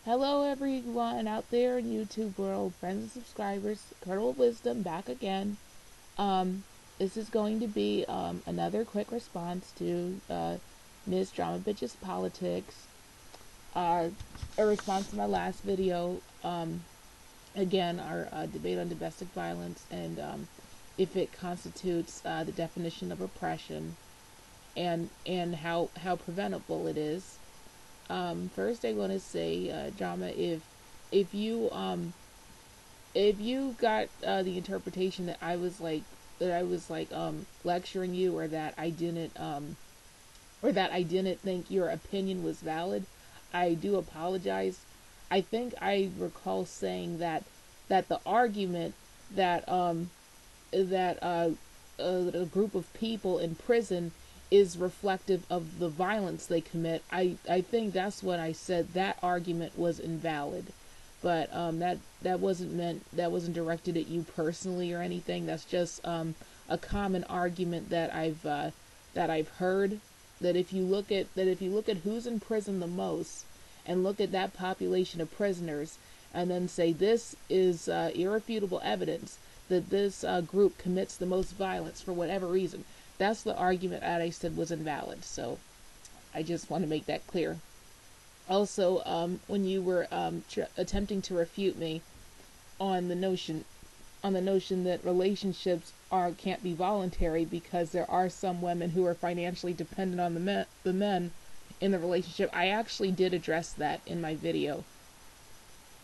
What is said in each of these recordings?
Hello, everyone out there in YouTube world, friends and subscribers. Kernel of Wisdom back again. Um, this is going to be another quick response to Ms. Drama Bitches Politics. Uh, a response to my last video. Again, our debate on domestic violence and if it constitutes the definition of oppression and how preventable it is. First, I want to say, Drama, if you got the interpretation that I was like lecturing you, or that I didn't think your opinion was valid, I do apologize. I think I recall saying that the argument that that a group of people in prison is reflective of the violence they commit. I think that's when I said that argument was invalid. But that wasn't directed at you personally or anything. That's just a common argument that I've heard, that if you look at who's in prison the most and look at that population of prisoners and then say this is irrefutable evidence that this group commits the most violence for whatever reason, that's the argument that I said was invalid. So I just want to make that clear. Also, when you were attempting to refute me on the notion that relationships can't be voluntary because there are some women who are financially dependent on the men in the relationship, I actually did address that in my video.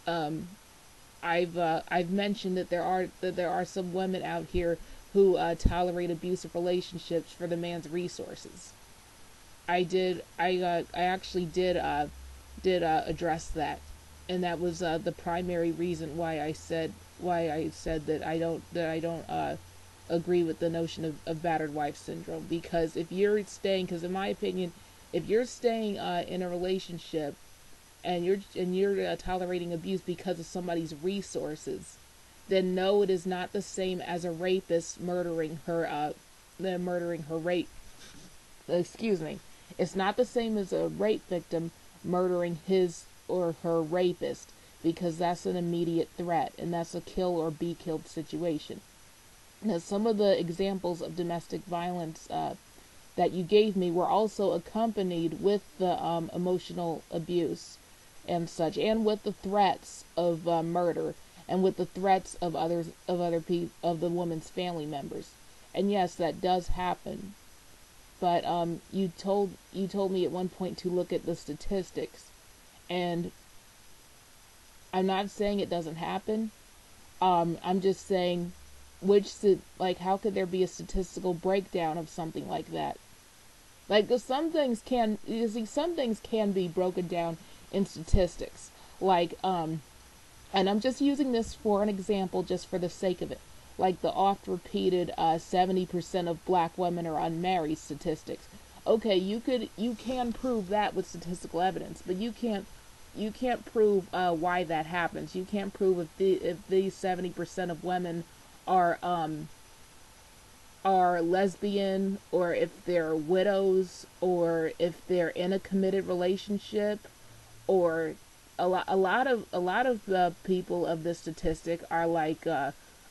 I've mentioned that there are some women out here who tolerate abusive relationships for the man's resources. I actually did address that, and that was the primary reason why I said that I don't agree with the notion of battered wife syndrome. Because because in my opinion, if you're staying in a relationship and you're tolerating abuse because of somebody's resources, then no, it is not the same as a rapist murdering her rape. Excuse me. It's not the same as a rape victim murdering his or her rapist, because that's an immediate threat and that's a kill or be killed situation. Now, some of the examples of domestic violence that you gave me were also accompanied with the emotional abuse and such, and with the threats of murder, and with the threats of the woman's family members. And yes, that does happen. But you told me at one point to look at the statistics, and I'm not saying it doesn't happen. I'm just saying how could there be a statistical breakdown of something like that? Like, some things can be broken down in statistics. Like, and I'm just using this for an example, just for the sake of it. Like the oft-repeated 70% of black women are unmarried statistics. Okay, you can prove that with statistical evidence, but you can't prove why that happens. You can't prove if these 70% of women are lesbian, or if they're widows, or if they're in a committed relationship, or a lot of the people of this statistic are like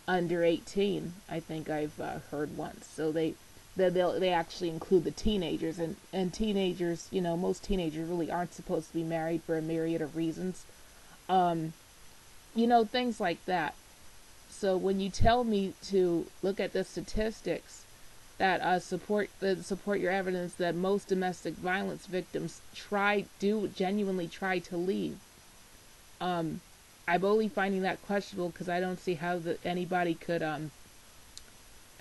under 18. I think I've heard once. So they actually include the teenagers, and teenagers, most teenagers really aren't supposed to be married for a myriad of reasons. Things like that. So when you tell me to look at the statistics that support your evidence that most domestic violence victims genuinely try to leave, I'm only finding that questionable, because I don't see how anybody could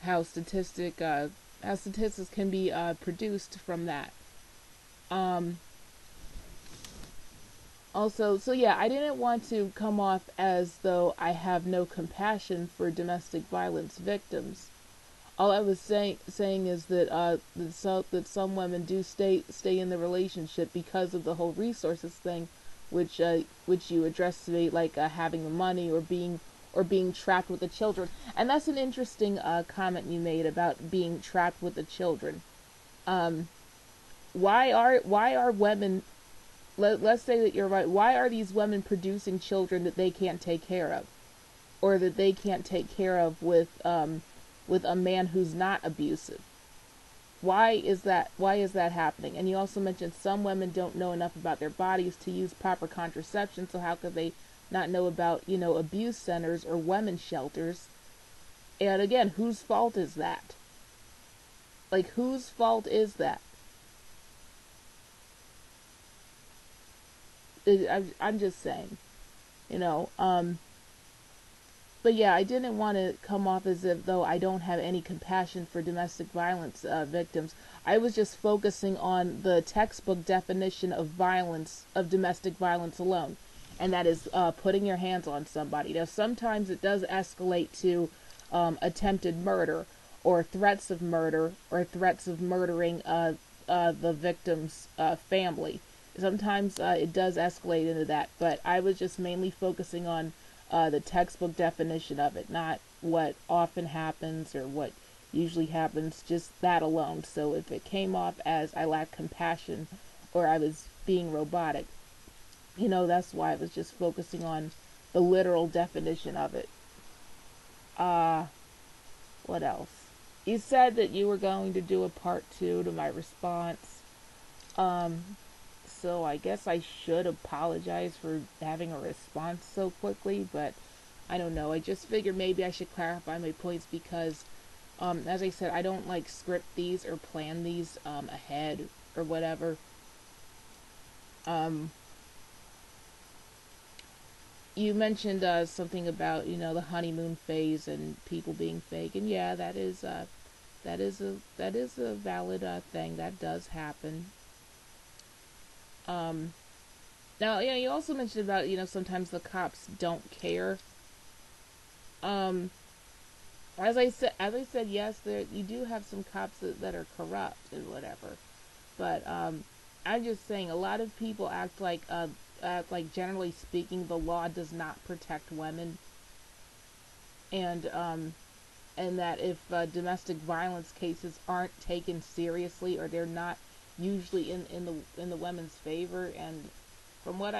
how statistics can be produced from that. Also, so yeah, I didn't want to come off as though I have no compassion for domestic violence victims. All I was saying is that some women do stay in the relationship because of the whole resources thing, which you addressed to me, like having the money, or being trapped with the children. And that's an interesting comment you made about being trapped with the children. Why are women let's say that you're right. Why are these women producing children that they can't take care of, or that they can't take care of with a man who's not abusive? Why is that? Why is that happening? And you also mentioned some women don't know enough about their bodies to use proper contraception, so how could they not know about, abuse centers or women's shelters? And again, whose fault is that? Like, whose fault is that? I'm just saying, you know. But yeah, I didn't want to come off as if though I don't have any compassion for domestic violence victims. I was just focusing on the textbook definition of violence, of domestic violence alone, and that is putting your hands on somebody. Now, sometimes it does escalate to attempted murder, or threats of murder, or threats of murdering the victim's family. Sometimes it does escalate into that, but I was just mainly focusing on the textbook definition of it, not what often happens or what usually happens, just that alone. So if it came off as I lacked compassion or I was being robotic, that's why I was just focusing on the literal definition of it. What else? You said that you were going to do a part 2 to my response. So I guess I should apologize for having a response so quickly, but I don't know. I just figured maybe I should clarify my points because, as I said, I don't like script these or plan these ahead or whatever. You mentioned something about the honeymoon phase and people being fake, and yeah, that is a valid thing that does happen. Now, you also mentioned about, sometimes the cops don't care. As I said, yes, you do have some cops that are corrupt and whatever. But, I'm just saying, a lot of people act like, generally speaking, the law does not protect women. And that if domestic violence cases aren't taken seriously, or they're not usually in the women's favor, and from what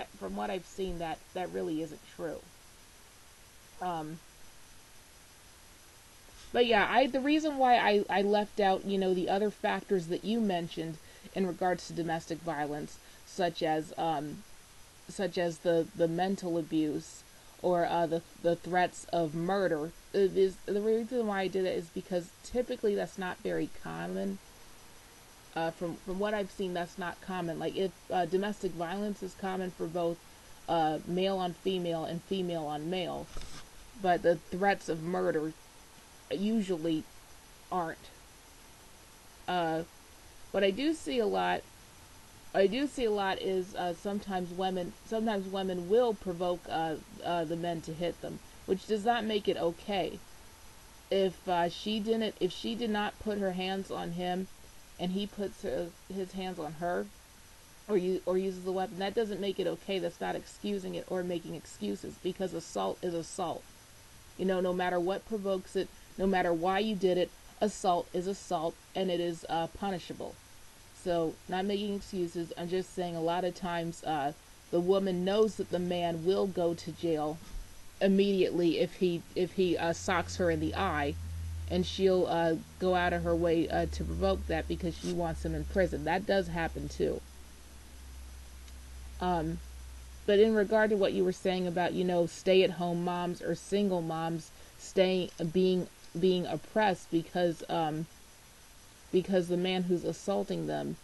I've seen, that really isn't true. But yeah, the reason why I left out the other factors that you mentioned in regards to domestic violence, such as the mental abuse, or the threats of murder, is the reason why I did it is because typically that's not very common. From what I've seen, that's not common. Like, if domestic violence is common for both male on female and female on male, but the threats of murder usually aren't. What I do see a lot is sometimes women will provoke the men to hit them, which does not make it okay. If she did not put her hands on him, and he puts his hands on her, or uses the weapon, that doesn't make it okay. That's not excusing it or making excuses, because assault is assault. No matter what provokes it, no matter why you did it, assault is assault, and it is punishable. So, not making excuses. I'm just saying a lot of times the woman knows that the man will go to jail immediately if he socks her in the eye, and she'll go out of her way to provoke that because she wants him in prison. That does happen too. But in regard to what you were saying about stay-at-home moms or single moms being oppressed because the man who's assaulting them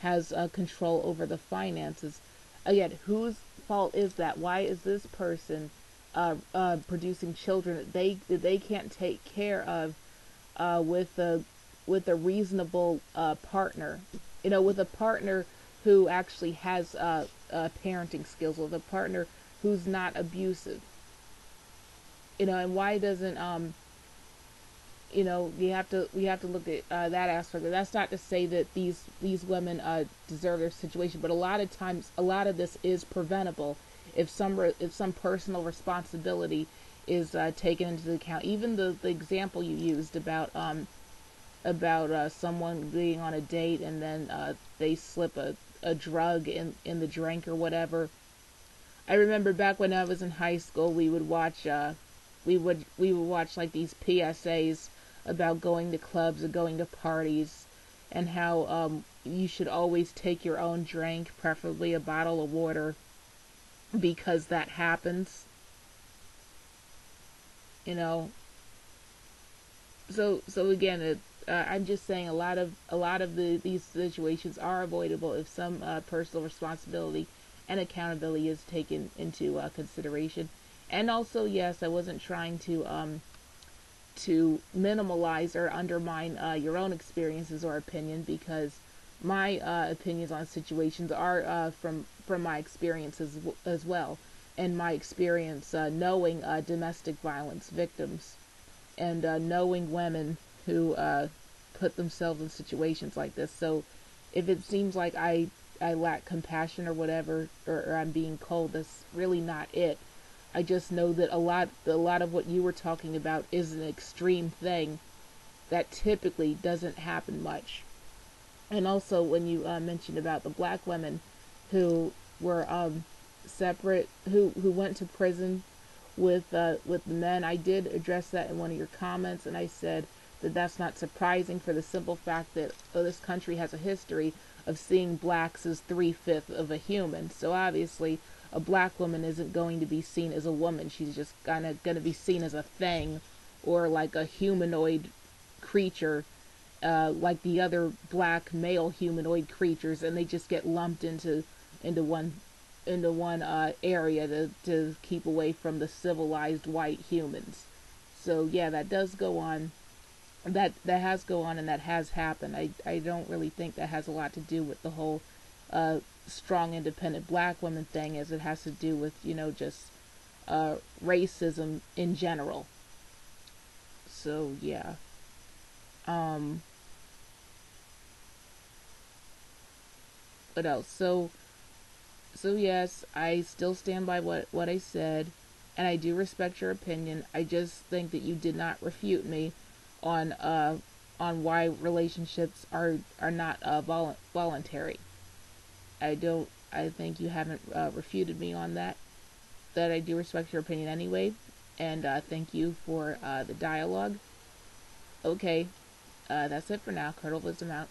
has control over the finances. Again, whose fault is that? Why is this person producing children that they can't take care of with a reasonable partner? With a partner who actually has parenting skills, with a partner who's not abusive. And why doesn't we have to look at that aspect. That's not to say that these women deserve their situation, but a lot of times, a lot of this is preventable if some personal responsibility is taken into account. Even the example you used about someone being on a date and then they slip a a drug in the drink or whatever. I remember back when I was in high school, we would watch we would watch like these PSAs about going to clubs or going to parties, and how you should always take your own drink, preferably a bottle of water, because that happens. You know, so again, I'm just saying a lot of these situations are avoidable if some personal responsibility and accountability is taken into consideration. And also, yes, I wasn't trying to minimalize or undermine your own experiences or opinion, because my opinions on situations are from my experiences as well, and my experience knowing domestic violence victims, and knowing women who put themselves in situations like this. So if it seems like I lack compassion or whatever, or I'm being cold, that's really not it. I just know that a lot of what you were talking about is an extreme thing that typically doesn't happen much. And also, when you mentioned about the black women who were separate, who went to prison with the men, I did address that in one of your comments, and I said that that's not surprising, for the simple fact that this country has a history of seeing blacks as 3/5 of a human. So obviously, a black woman isn't going to be seen as a woman. She's just gonna be seen as a thing, or like a humanoid creature, like the other black male humanoid creatures, and they just get lumped into one area to keep away from the civilized white humans. So yeah, that does go on. That has go on, and that has happened. I don't really think that has a lot to do with the whole strong independent black woman thing, as it has to do with, just racism in general. So yeah. Um what else? So yes, I still stand by what I said, and I do respect your opinion. I just think that you did not refute me on why relationships are not voluntary. I think you haven't refuted me on that. That I do respect your opinion anyway, and thank you for the dialogue. Okay, that's it for now. Curdle Wisdom out.